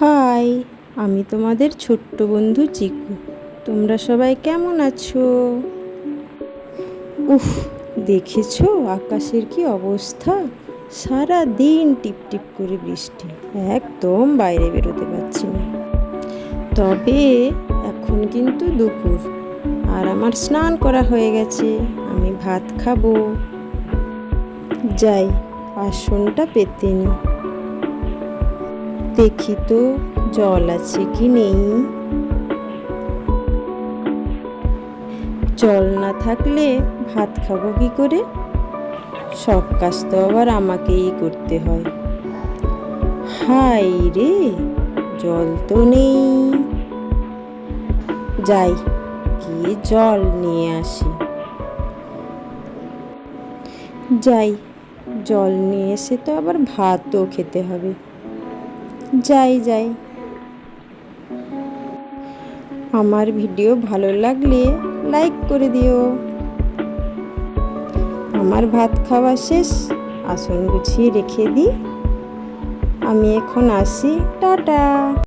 High, আমি তোমাদের ছোট্ট বন্ধু চিকু। তোমরা সবাই কেমন আছো? উফ, দেখেছো আকাশের কি অবস্থা? সারা দিন টিপ টিপ করে বৃষ্টি, একদম বাইরে বেরোতে পারছি না। তবে এখন কিন্তু দুপুর, আর আমার স্নান করা হয়ে গেছে। আমি ভাত খাবো। যাই, আসনটা পেতে নি, দেখি তো জল আছে কি নেই। জল না থাকলে ভাত খাবো কি করে? সব কাজ তো আবার আমাকেই করতে হয়। হাই রে, জল তো নেই। যাই, গিয়ে জল নিয়ে আসি। যাই, জল নিয়ে এসে তো আবার ভাতও খেতে হবে। যাই যাই। আমার ভিডিও ভালো লাগলে লাইক করে দিও। আমার ভাত খাওয়া শেষ, আসন গুছিয়ে রেখে দিই। আমি এখন আসি, টাটা।